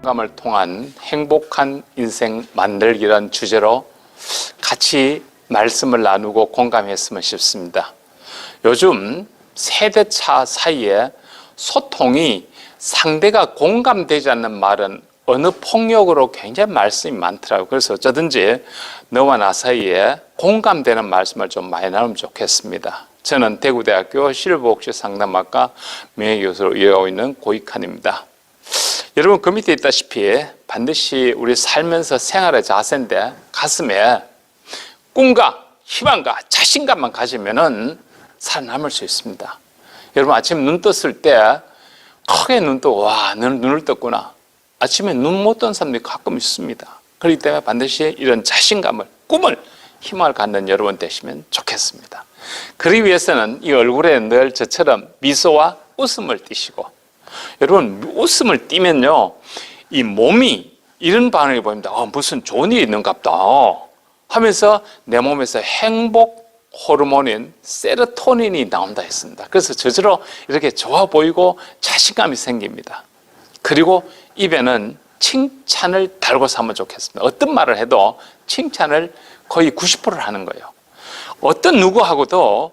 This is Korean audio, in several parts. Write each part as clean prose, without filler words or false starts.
공감을 통한 행복한 인생 만들기란 주제로 같이 말씀을 나누고 공감했으면 싶습니다. 요즘 세대차 사이에 소통이 상대가 공감되지 않는 말은 어느 폭력으로 굉장히 말씀이 많더라고요. 그래서 어쩌든지 너와 나 사이에 공감되는 말씀을 좀 많이 나누면 좋겠습니다. 저는 대구대학교 실버복지 상담학과 명예교수로 일하고 있는 고익환입니다. 여러분, 그 밑에 있다시피 반드시 우리 살면서 생활의 자세인데 가슴에 꿈과 희망과 자신감만 가지면은 살아남을 수 있습니다. 여러분, 아침 눈 떴을 때 크게 눈 뜨고 와, 눈을 떴구나. 아침에 눈 못 뜬 사람들이 가끔 있습니다. 그렇기 때문에 반드시 이런 자신감을, 꿈을, 희망을 갖는 여러분 되시면 좋겠습니다. 그러기 위해서는 이 얼굴에 늘 저처럼 미소와 웃음을 띠시고, 여러분 웃음을 띠면요 이 몸이 이런 반응이 보입니다. 무슨 좋은 일이 있는갑다 하면서 내 몸에서 행복 호르몬인 세로토닌이 나온다 했습니다. 그래서 저절로 이렇게 좋아 보이고 자신감이 생깁니다. 그리고 입에는 칭찬을 달고 사면 좋겠습니다. 어떤 말을 해도 칭찬을 거의 90%를 하는 거예요. 어떤 누구하고도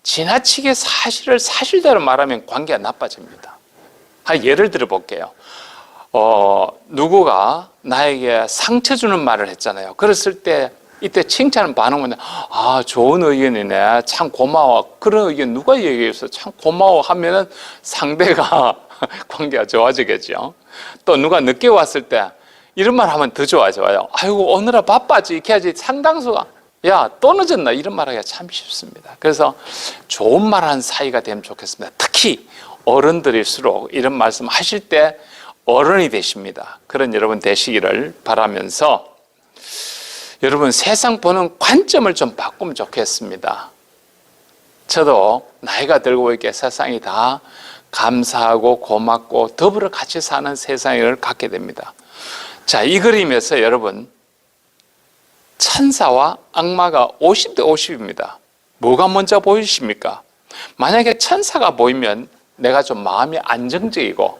지나치게 사실을 사실대로 말하면 관계가 나빠집니다. 예를 들어 볼게요. 누구가 나에게 상처 주는 말을 했잖아요. 그랬을 때 이때 칭찬은 반응은 좋은 의견이네, 참 고마워. 그런 의견 누가 얘기해서 참 고마워 하면은 상대가 관계가 좋아지겠죠. 또 누가 늦게 왔을 때 이런 말 하면 더 좋아져요. 아이고 오늘아 바빠지 이렇게 하지. 상당수가 야 또 늦었나 이런 말 하기가 참 쉽습니다. 그래서 좋은 말 하는 사이가 되면 좋겠습니다. 특히 어른들일수록 이런 말씀 하실 때 어른이 되십니다. 그런 여러분 되시기를 바라면서 여러분 세상 보는 관점을 좀 바꾸면 좋겠습니다. 저도 나이가 들고 보니까 세상이 다 감사하고 고맙고 더불어 같이 사는 세상을 갖게 됩니다. 자, 이 그림에서 여러분 천사와 악마가 50대 50입니다. 뭐가 먼저 보이십니까? 만약에 천사가 보이면 내가 좀 마음이 안정적이고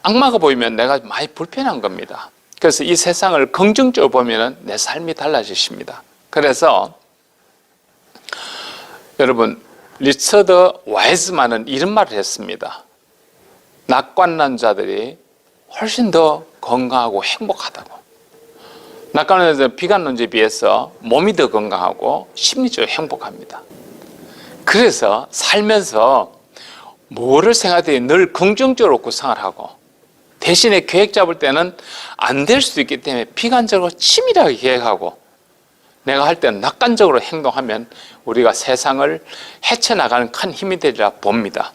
악마가 보이면 내가 많이 불편한 겁니다. 그래서 이 세상을 긍정적으로 보면 내 삶이 달라지십니다. 그래서 여러분 리처드 와이즈만은 이런 말을 했습니다. 낙관난 자들이 훨씬 더 건강하고 행복하다고. 낙관난 자들은 비관론자에 비해서 몸이 더 건강하고 심리적으로 행복합니다. 그래서 살면서 뭐를 생각하든지 늘 긍정적으로 구상을 하고 대신에 계획 잡을 때는 안 될 수도 있기 때문에 비관적으로 치밀하게 계획하고 내가 할 때는 낙관적으로 행동하면 우리가 세상을 헤쳐나가는 큰 힘이 되리라 봅니다.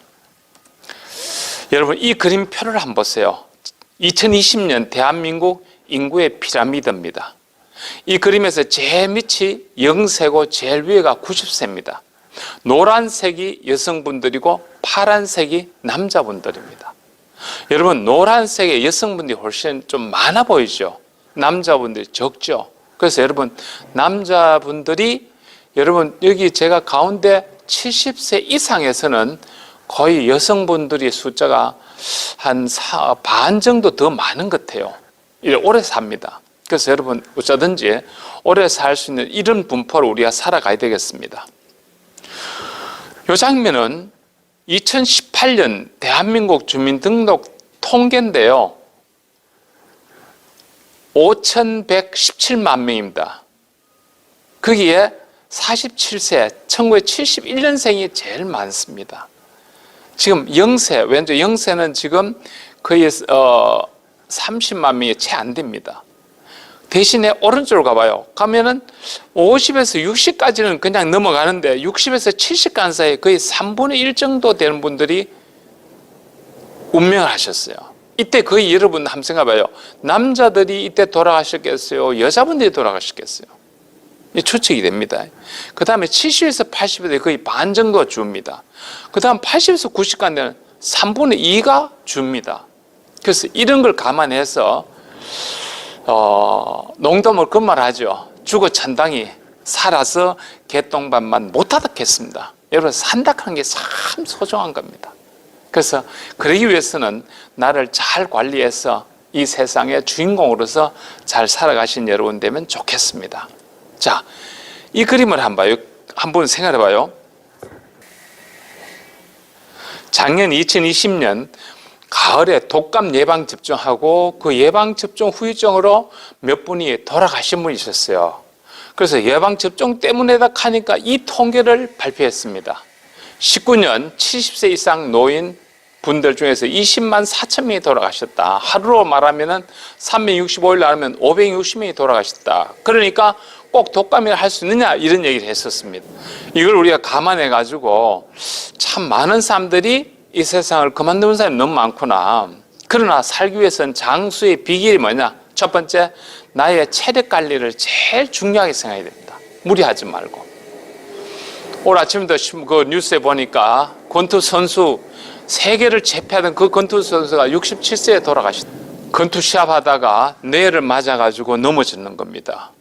여러분 이 그림표를 한번 보세요. 2020년 대한민국 인구의 피라미드입니다. 이 그림에서 제일 밑이 0세고 제일 위에가 90세입니다. 노란색이 여성분들이고 파란색이 남자분들입니다. 여러분 노란색의 여성분들이 훨씬 좀 많아 보이죠? 남자분들이 적죠? 그래서 여러분 남자분들이 여러분 여기 제가 가운데 70세 이상에서는 거의 여성분들의 숫자가 한 반 정도 더 많은 것 같아요. 오래 삽니다. 그래서 여러분 어쩌든지 오래 살 수 있는 이런 분포로 우리가 살아가야 되겠습니다. 이 장면은 2018년 대한민국 주민등록 통계인데요. 5,117만 명입니다. 거기에 47세, 1971년생이 제일 많습니다. 지금 0세, 왠지 0세는 지금 거의 30만 명이 채 안 됩니다. 대신에 오른쪽으로 가봐요. 가면은 50에서 60까지는 그냥 넘어가는데 60에서 70 간 사이에 거의 3분의 1 정도 되는 분들이 운명을 하셨어요. 이때 거의 여러분 한번 생각해봐요. 남자들이 이때 돌아가셨겠어요? 여자분들이 돌아가셨겠어요? 이 추측이 됩니다. 그 다음에 70에서 80에 거의 반 정도가 줍니다. 그 다음 80에서 90까지는 3분의 2가 줍니다. 그래서 이런 걸 감안해서 농담을 그 말 하죠. 죽어 천당이 살아서 개똥밥만 못하다 했습니다. 여러분 산다는 게 참 소중한 겁니다. 그래서 그러기 위해서는 나를 잘 관리해서 이 세상의 주인공으로서 잘 살아가신 여러분 되면 좋겠습니다. 자, 이 그림을 한번 생각해 봐요. 작년 2020년 가을에 독감 예방접종하고 그 예방접종 후유증으로 몇 분이 돌아가신 분이 있었어요. 그래서 예방접종 때문에다 하니까 이 통계를 발표했습니다. 19년 70세 이상 노인 분들 중에서 20만 4천 명이 돌아가셨다. 하루로 말하면 365일 나누면 560명이 돌아가셨다. 그러니까 꼭 독감을 할 수 있느냐 이런 얘기를 했었습니다. 이걸 우리가 감안해 가지고 참 많은 사람들이 이 세상을 그만두는 사람이 너무 많구나. 그러나 살기 위해서는 장수의 비결이 뭐냐? 첫 번째, 나의 체력 관리를 제일 중요하게 생각해야 됩니다. 무리하지 말고. 오늘 아침도 그 뉴스에 보니까 권투 선수 세계를 제패하던 그 권투 선수가 67세에 돌아가셨다. 권투 시합하다가 뇌를 맞아가지고 넘어지는 겁니다.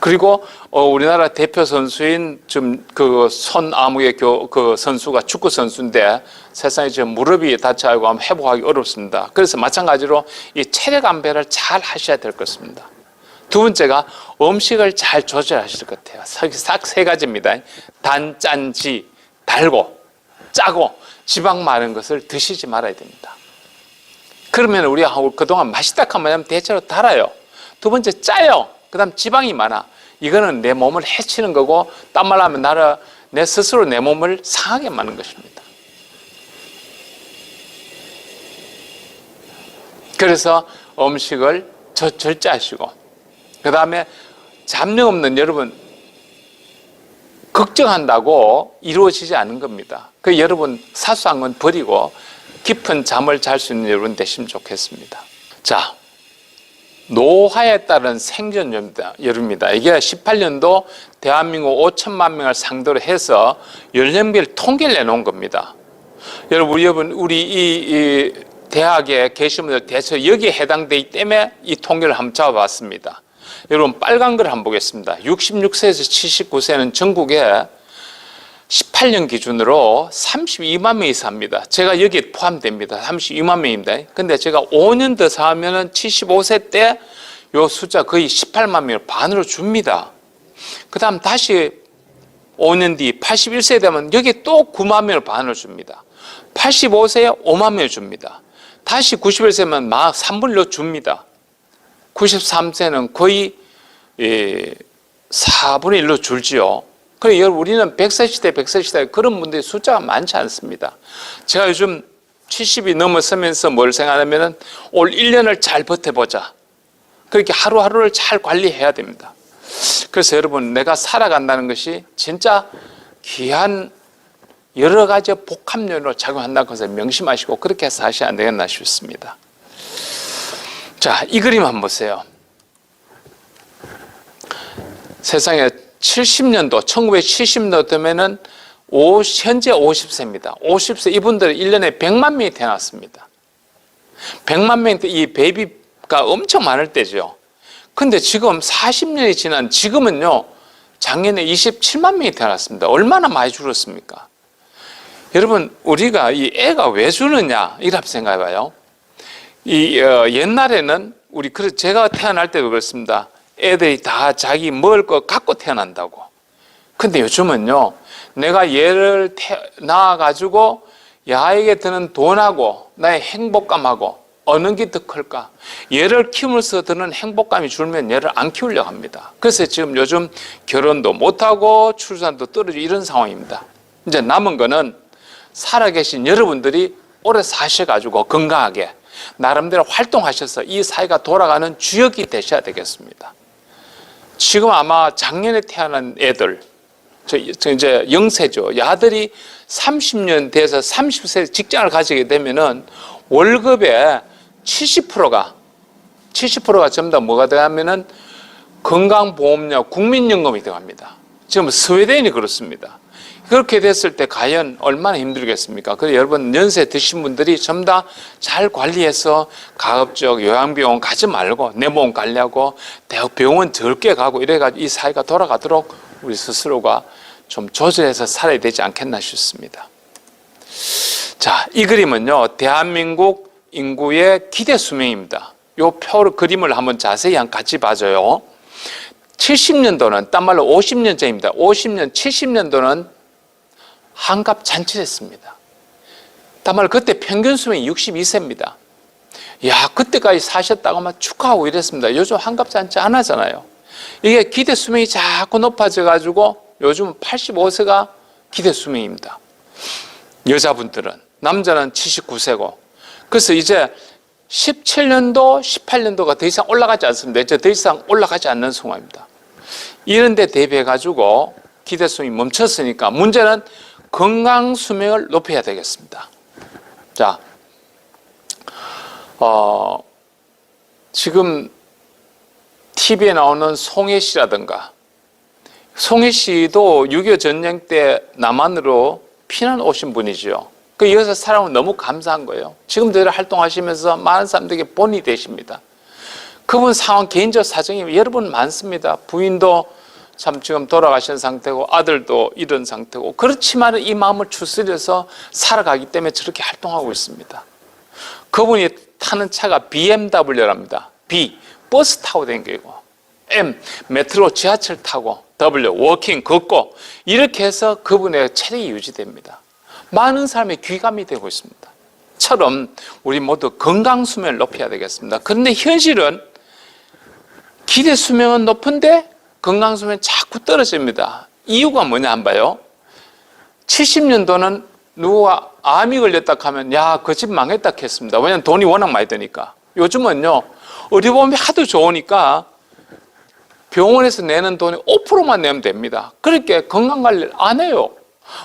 그리고 우리나라 대표 선수인 좀 그 손아무의 그 선수가 축구 선수인데 세상에 지금 무릎이 다쳐가지고 아마 회복하기 어렵습니다. 그래서 마찬가지로 이 체력 안배를 잘 하셔야 될 것입니다. 두 번째가 음식을 잘 조절하실 것 같아요. 딱 세 가지입니다. 단, 짠, 지, 달고, 짜고, 지방 많은 것을 드시지 말아야 됩니다. 그러면 우리가 그동안 맛있다 하면 대체로 달아요. 두 번째 짜요. 그 다음 지방이 많아. 이거는 내 몸을 해치는 거고, 딴 말로 하면 내 스스로 내 몸을 상하게 만드는 것입니다. 그래서 음식을 절제하시고, 그 다음에 잡념 없는 여러분, 걱정한다고 이루어지지 않은 겁니다. 그 여러분 사소한 건 버리고 깊은 잠을 잘 수 있는 여러분 되시면 좋겠습니다. 자, 노화에 따른 생존율입니다. 이게 18년도 대한민국 5천만 명을 상대로 해서 연령별 통계를 내놓은 겁니다. 여러분, 우리 이 대학에 계신 분들 대체로 여기에 해당되기 때문에 이 통계를 한번 잡아봤습니다. 여러분, 빨간 걸 한번 보겠습니다. 66세에서 79세는 전국에 18년 기준으로 32만 명이 삽니다. 제가 여기에 포함됩니다. 32만 명입니다. 근데 제가 5년 더 사면은 75세 때 요 숫자 거의 18만 명을 반으로 줍니다. 그 다음 다시 5년 뒤 81세 되면 여기 또 9만 명을 반으로 줍니다. 85세에 5만 명을 줍니다. 다시 91세면 막 3분의 1로 줍니다. 93세는 거의 4분의 1로 줄지요. 그래서 여러분, 우리는 100세 시대, 100세 시대 그런 분들이 숫자가 많지 않습니다. 제가 요즘 70이 넘어서면서 뭘 생각하냐면 올 1년을 잘 버텨보자. 그렇게 하루하루를 잘 관리해야 됩니다. 그래서 여러분, 내가 살아간다는 것이 진짜 귀한 여러 가지 복합론으로 작용한다는 것을 명심하시고 그렇게 사셔야 안 되겠나 싶습니다. 자, 이 그림 한번 보세요. 세상에 70년도, 1970년도 되면은 현재 50세입니다. 50세 이분들은 1년에 100만 명이 태어났습니다. 100만 명 때 이 베이비가 엄청 많을 때죠. 근데 지금 40년이 지난 지금은요, 작년에 27만 명이 태어났습니다. 얼마나 많이 줄었습니까? 여러분, 우리가 이 애가 왜 주느냐, 이렇게 생각해 봐요. 옛날에는 제가 태어날 때도 그렇습니다. 애들이 다 자기 먹을 거 갖고 태어난다고. 근데 요즘은요, 내가 얘를 낳아가지고 야에게 드는 돈하고 나의 행복감하고 어느 게 더 클까? 얘를 키우면서 드는 행복감이 줄면 얘를 안 키우려고 합니다. 그래서 지금 요즘 결혼도 못하고 출산도 떨어지고 이런 상황입니다. 이제 남은 거는 살아계신 여러분들이 오래 사셔가지고 건강하게 나름대로 활동하셔서 이 사회가 돌아가는 주역이 되셔야 되겠습니다. 지금 아마 작년에 태어난 애들, 이제 영세죠. 아들이 30년 돼서 30세 직장을 가지게 되면은 월급의 70%가 전부 다 뭐가 들어가면은 건강보험료, 국민연금이 들어갑니다. 지금 스웨덴이 그렇습니다. 그렇게 됐을 때 과연 얼마나 힘들겠습니까? 그래서 여러분, 연세 드신 분들이 전부 다 잘 관리해서 가급적 요양병원 가지 말고 내 몸 관리하고 병원 적게 가고 이래가지고 이 사회가 돌아가도록 우리 스스로가 좀 조절해서 살아야 되지 않겠나 싶습니다. 자, 이 그림은요, 대한민국 인구의 기대 수명입니다. 요 표 그림을 한번 자세히 같이 봐줘요. 70년도는 딴 말로 50년 전입니다. 50년, 70년도는 한갑 잔치했습니다. 딴 말로 그때 평균 수명이 62세입니다. 야, 그때까지 사셨다고 막 축하하고 이랬습니다. 요즘 한갑 잔치 안 하잖아요. 이게 기대 수명이 자꾸 높아져 가지고 요즘은 85세가 기대 수명입니다. 여자분들은. 남자는 79세고. 그래서 이제 17년도, 18년도가 더 이상 올라가지 않습니다. 이제 더 이상 올라가지 않는 상황입니다. 이런 데 대비해 가지고 기대 수명이 멈췄으니까 문제는 건강 수명을 높여야 되겠습니다. 자, 지금 TV에 나오는 송혜 씨라든가, 송혜 씨도 6.25 전쟁 때 남한으로 피난 오신 분이죠. 그 여기서 살아오면 너무 감사한 거예요. 지금도 활동하시면서 많은 사람들에게 본이 되십니다. 그분 상황, 개인적 사정이 여러분 많습니다. 부인도 참 지금 돌아가신 상태고 아들도 이런 상태고, 그렇지만 이 마음을 추스려서 살아가기 때문에 저렇게 활동하고 있습니다. 그분이 타는 차가 BMW랍니다. B, 버스 타고 다니고, M, 메트로 지하철 타고, W, 워킹, 걷고, 이렇게 해서 그분의 체력이 유지됩니다. 많은 사람의 귀감이 되고 있습니다. 처럼 우리 모두 건강 수명을 높여야 되겠습니다. 그런데 현실은 기대 수명은 높은데 건강 수명은 자꾸 떨어집니다. 이유가 뭐냐 한번 봐요. 70년도는 누가 암이 걸렸다 하면 야, 그 집 망했다 했습니다. 왜냐하면 돈이 워낙 많이 드니까. 요즘은요, 의료보험이 하도 좋으니까 병원에서 내는 돈이 5%만 내면 됩니다. 그렇게 건강관리를 안 해요.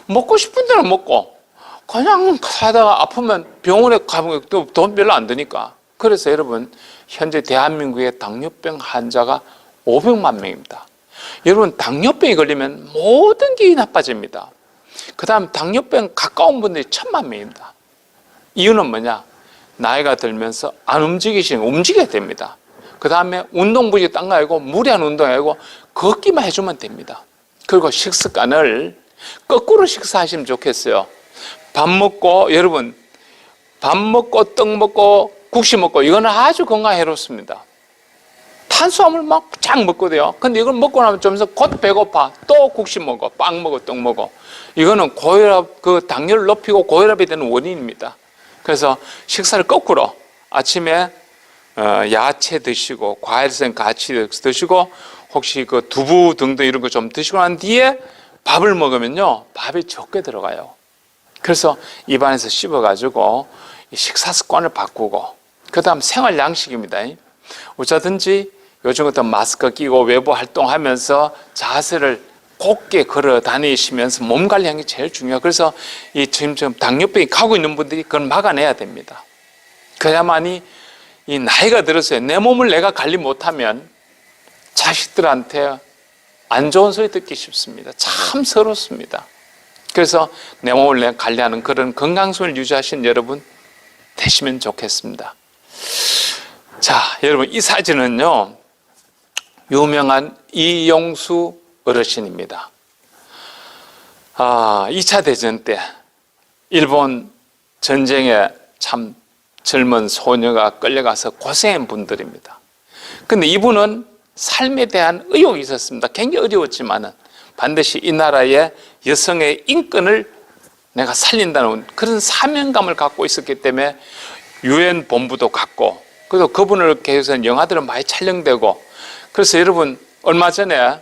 먹고 싶은 대로 먹고 그냥 사다가 아프면 병원에 가면 또 돈 별로 안 드니까. 그래서 여러분, 현재 대한민국의 당뇨병 환자가 500만 명입니다. 여러분, 당뇨병이 걸리면 모든 게 나빠집니다. 그 다음 당뇨병 가까운 분들이 1000만 명입니다. 이유는 뭐냐? 나이가 들면서 안 움직이시는, 움직여야 됩니다. 그 다음에 운동 부지 딴 거 아니고 무리한 운동 아니고 걷기만 해주면 됩니다. 그리고 식습관을 거꾸로 식사하시면 좋겠어요. 밥 먹고, 여러분, 밥 먹고 떡 먹고 국시 먹고, 이거는 아주 건강에 해롭습니다. 탄수화물 막 쫙 먹거든요. 근데 이걸 먹고 나면 좀 있으면 곧 배고파. 또 국시 먹어, 빵 먹어, 떡 먹어. 이거는 고혈압, 당뇨를 높이고 고혈압이 되는 원인입니다. 그래서 식사를 거꾸로 아침에 야채 드시고 과일생 같이 드시고, 혹시 두부 등등 이런 거 좀 드시고 난 뒤에 밥을 먹으면요, 밥이 적게 들어가요. 그래서 입안에서 씹어가지고 식사 습관을 바꾸고, 그 다음 생활 양식입니다. 어쩌든지 요즘 같은 마스크 끼고 외부 활동하면서 자세를 곧게 걸어 다니시면서 몸 관리하는 게 제일 중요해요. 그래서 지금 당뇨병이 가고 있는 분들이 그걸 막아내야 됩니다. 그래야만이 이 나이가 들어서 내 몸을 내가 관리 못하면 자식들한테 안 좋은 소리 듣기 쉽습니다. 참 서럽습니다. 그래서 내 몸을 내가 관리하는 그런 건강성을 유지하신 여러분 되시면 좋겠습니다. 자, 여러분, 이 사진은요, 유명한 이용수 어르신입니다. 2차 대전 때 일본 전쟁에 참 젊은 소녀가 끌려가서 고생한 분들입니다. 근데 이분은 삶에 대한 의욕이 있었습니다. 굉장히 어려웠지만은 반드시 이 나라의 여성의 인권을 내가 살린다는 그런 사명감을 갖고 있었기 때문에 유엔 본부도 갖고, 그래서 그분을 계속해서 영화들은 많이 촬영되고, 그래서 여러분, 얼마 전에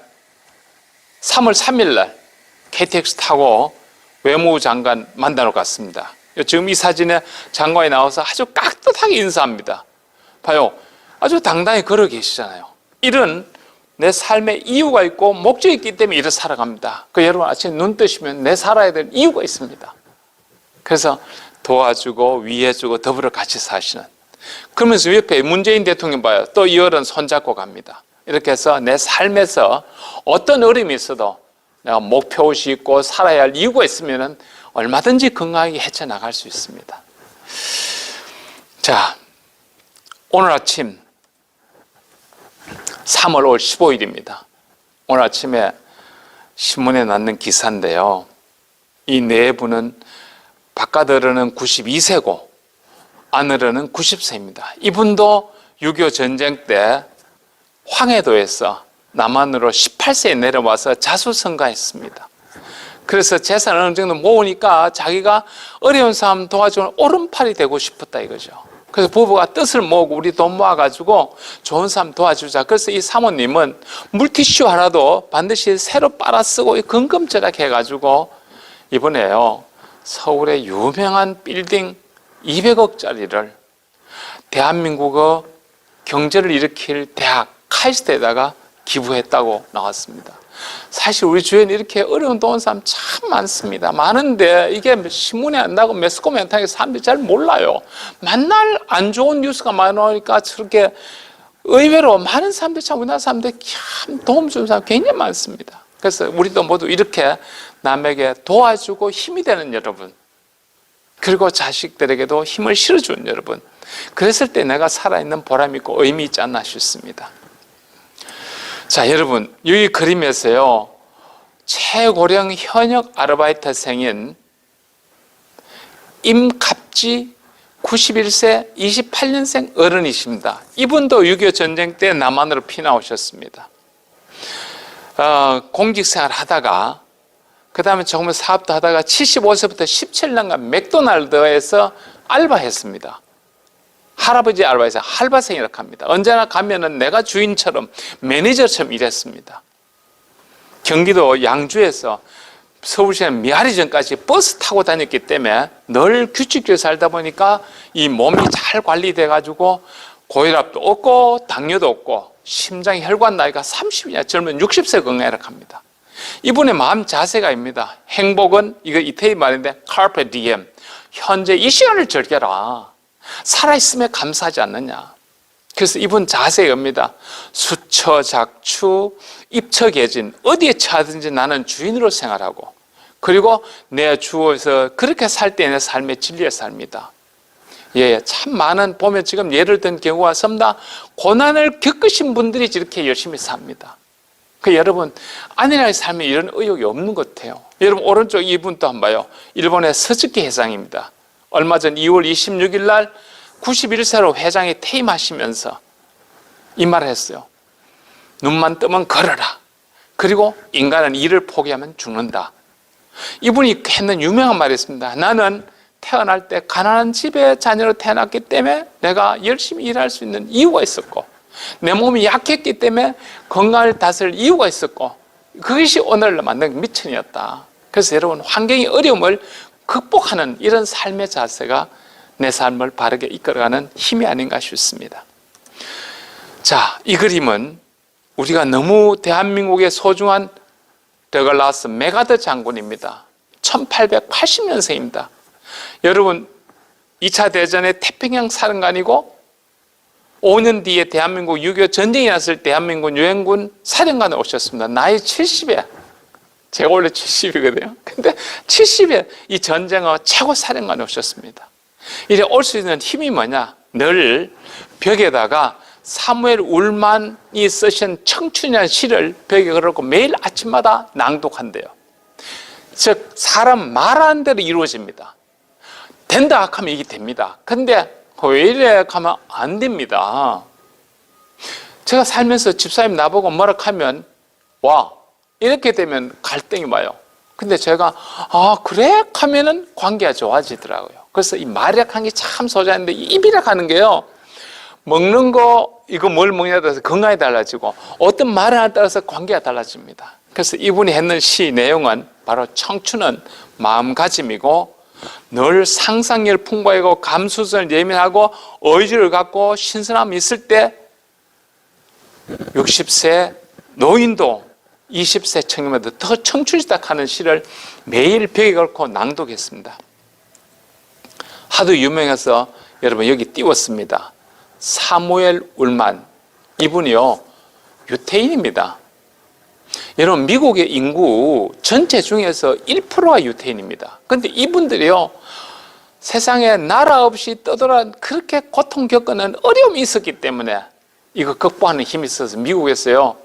3월 3일 날 KTX 타고 외무부 장관 만나러 갔습니다. 지금 이 사진에 장관이 나와서 아주 깍듯하게 인사합니다. 봐요. 아주 당당히 걸어 계시잖아요. 이런 내 삶에 이유가 있고 목적이 있기 때문에 이렇게 살아갑니다. 여러분, 아침에 눈 뜨시면 내 살아야 될 이유가 있습니다. 그래서 도와주고 위해주고 더불어 같이 사시는. 그러면서 옆에 문재인 대통령 봐요. 또 이 어른 손잡고 갑니다. 이렇게 해서 내 삶에서 어떤 어려움이 있어도 내가 목표의식이 있고 살아야 할 이유가 있으면 얼마든지 건강하게 헤쳐나갈 수 있습니다. 자, 오늘 아침 3월 15일입니다. 오늘 아침에 신문에 났는 기사인데요. 이 네 분은 바깥으로는 92세고 안으로는 90세입니다. 이분도 6.25 전쟁 때 황해도에서 남한으로 18세에 내려와서 자수성가했습니다. 그래서 재산을 어느 정도 모으니까 자기가 어려운 사람 도와주는 오른팔이 되고 싶었다 이거죠. 그래서 부부가 뜻을 모으고 우리 돈 모아가지고 좋은 사람 도와주자. 그래서 이 사모님은 물티슈 하나도 반드시 새로 빨아 쓰고 금금절약 해가지고 이번에요, 서울의 유명한 빌딩 200억짜리를 대한민국의 경제를 일으킬 대학 카이스트에다가 기부했다고 나왔습니다. 사실 우리 주위에는 이렇게 어려운 돈 사람 참 많습니다. 많은데 이게 신문에 안 나고 매스컴에 안 나고 사람들이 잘 몰라요. 만날 안 좋은 뉴스가 많이 나오니까 저렇게 의외로 많은 사람들이 참 우리나라 사람들이 참 도움 주는 사람 굉장히 많습니다. 그래서 우리도 모두 이렇게 남에게 도와주고 힘이 되는 여러분, 그리고 자식들에게도 힘을 실어주는 여러분, 그랬을 때 내가 살아있는 보람 있고 의미 있지 않나 싶습니다. 자, 여러분, 이 그림에서요, 최고령 현역 아르바이트생인 임갑지 91세 28년생 어른이십니다. 이분도 6.25 전쟁 때 남한으로 피나오셨습니다. 공직생활 하다가 그 다음에 조금 사업도 하다가 75세부터 17년간 맥도날드에서 알바했습니다. 할아버지 알바에서 할바생이라고 합니다. 언제나 가면은 내가 주인처럼 매니저처럼 일했습니다. 경기도 양주에서 서울시내 미아리전까지 버스 타고 다녔기 때문에 늘 규칙적으로 살다 보니까 이 몸이 잘 관리돼 가지고 고혈압도 없고 당뇨도 없고 심장 혈관 나이가 30이냐 젊은 60세 건강이라고 합니다. 이분의 마음 자세가입니다. 행복은, 이거 이태리 말인데 carpe diem, 현재 이 시간을 즐겨라. 살아있음에 감사하지 않느냐. 그래서 이분 자세입니다. 수처작추 입처계진, 어디에 처하든지 나는 주인으로 생활하고, 그리고 내 주어서 그렇게 살 때 내 삶의 진리의 삶이다. 예, 참 많은, 보면 지금 예를 든 경우가 섭니다. 고난을 겪으신 분들이 이렇게 열심히 삽니다. 그 여러분, 아내라의 삶에 이런 의욕이 없는 것 같아요. 여러분, 오른쪽 이분도 한번 봐요. 일본의 서츠키 회장입니다. 얼마 전 2월 26일 날 91세로 회장에 퇴임하시면서 이 말을 했어요. 눈만 뜨면 걸어라. 그리고 인간은 일을 포기하면 죽는다. 이분이 했는 유명한 말이 있습니다. 나는 태어날 때 가난한 집에 자녀로 태어났기 때문에 내가 열심히 일할 수 있는 이유가 있었고, 내 몸이 약했기 때문에 건강을 다스릴 이유가 있었고, 그것이 오늘 만든 미천이었다. 그래서 여러분, 환경의 어려움을 극복하는 이런 삶의 자세가 내 삶을 바르게 이끌어가는 힘이 아닌가 싶습니다. 자, 이 그림은 우리가 너무 대한민국의 소중한 더글라스 메가더 장군입니다. 1880년생입니다. 여러분, 2차 대전의 태평양 사령관이고 5년 뒤에 대한민국 6.25 전쟁이 났을 대한민국 유엔군 사령관에 오셨습니다. 나이 70에, 제가 원래 70이거든요. 근데 70에 이 전쟁의 최고 사령관에 오셨습니다. 이래 올 수 있는 힘이 뭐냐? 늘 벽에다가 사무엘 울만이 쓰신 청춘이라는 시를 벽에 걸어놓고 매일 아침마다 낭독한대요. 즉, 사람 말하는 대로 이루어집니다. 된다 하면 이게 됩니다. 근데 왜 이래 하면 안 됩니다. 제가 살면서 집사님 나보고 뭐라 하면 와, 이렇게 되면 갈등이 와요. 근데 제가 그래? 하면은 관계가 좋아지더라고요. 그래서 이 말이라 하는 게 참 소중한데, 이 입이라 하는 게요, 먹는 거, 이거 뭘 먹냐에 따라서 건강이 달라지고 어떤 말을 하냐에 따라서 관계가 달라집니다. 그래서 이분이 했는 시 내용은 바로 청춘은 마음가짐이고 늘 상상력을 풍부하고 감수성을 예민하고 의지를 갖고 신선함이 있을 때 60세 노인도 20세 청년보다 더 청춘이다 하는 시를 매일 벽에 걸고 낭독했습니다. 하도 유명해서 여러분 여기 띄웠습니다. 사무엘 울만, 이분이요 유태인입니다. 여러분, 미국의 인구 전체 중에서 1%가 유태인입니다. 그런데 이분들이요, 세상에 나라 없이 떠돌아 그렇게 고통 겪는 어려움이 있었기 때문에 이거 극복하는 힘이 있어서 미국에서요,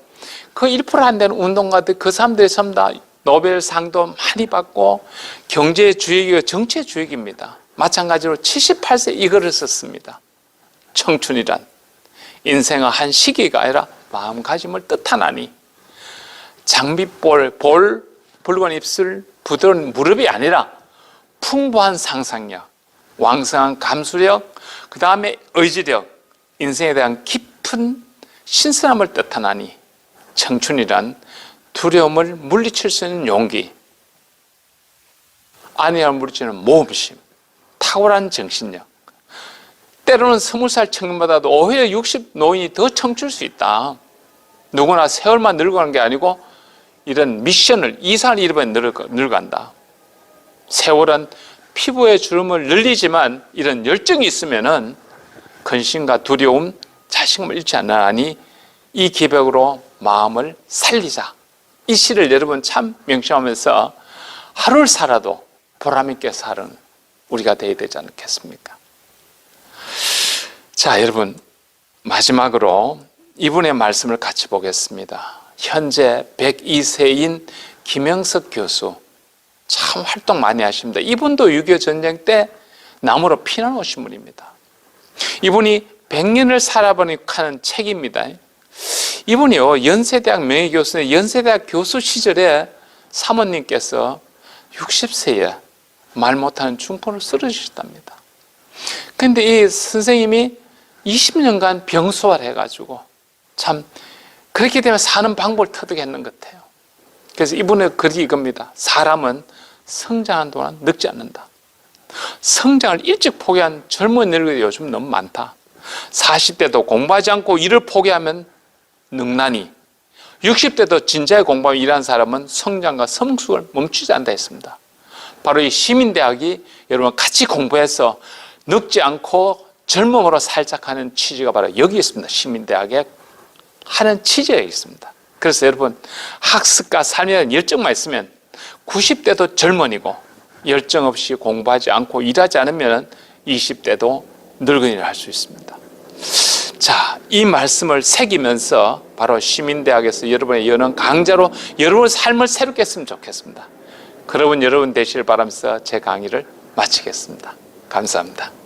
그 1% 안 되는 운동가들, 그 사람들이 전부 다 노벨상도 많이 받고 경제주역이고 정치주역입니다. 마찬가지로 78세 이거를 썼습니다. 청춘이란. 인생은 한 시기가 아니라 마음가짐을 뜻하나니 장밋볼, 붉은 입술, 부드러운 무릎이 아니라 풍부한 상상력, 왕성한 감수력, 그 다음에 의지력, 인생에 대한 깊은 신선함을 뜻하나니 청춘이란 두려움을 물리칠 수 있는 용기, 안위함을 물리치는 모험심, 탁월한 정신력. 때로는 20살 청년보다도 오히려 60 노인이 더 청출 수 있다. 누구나 세월만 늙어가는 게 아니고 이런 미션을 이상을 잃으면 늙어간다. 세월은 피부의 주름을 늘리지만 이런 열정이 있으면은 근심과 두려움, 자신감을 잃지 않으니 이 기백으로 마음을 살리자. 이 시를 여러분 참 명심하면서 하루를 살아도 보람있게 사는 우리가 되어야 되지 않겠습니까? 자, 여러분 마지막으로 이분의 말씀을 같이 보겠습니다. 현재 102세인 김영석 교수, 참 활동 많이 하십니다. 이분도 6.25 전쟁 때 남으로 피난 오신 분입니다. 이분이 100년을 살아보니 하는 책입니다. 이분이요, 연세대학 명예교수인데 연세대학 교수 시절에 사모님께서 60세에 말 못하는 중풍으로 쓰러지셨답니다. 그런데 이 선생님이 20년간 병소화를 해가지고 참 그렇게 되면 사는 방법을 터득했는 것 같아요. 그래서 이분의 글이 이겁니다. 사람은 성장한 동안 늙지 않는다. 성장을 일찍 포기한 젊은 늙은이들이 요즘 너무 많다. 40대도 공부하지 않고 일을 포기하면 늙나니 60대도 진지하게 공부하며 일하는 사람은 성장과 성숙을 멈추지 않는다 했습니다. 바로 이 시민대학이 여러분 같이 공부해서 늙지 않고 젊음으로 살짝 하는 취지가 바로 여기 있습니다. 시민대학에 하는 취지가 있습니다. 그래서 여러분 학습과 삶에 대한 열정만 있으면 90대도 젊은이고 열정 없이 공부하지 않고 일하지 않으면 20대도 늙은이를 할 수 있습니다. 자, 이 말씀을 새기면서 바로 시민대학에서 여러분의 여는 강좌로 여러분의 삶을 새롭게 했으면 좋겠습니다. 그러면 여러분 되시길 바라면서 제 강의를 마치겠습니다. 감사합니다.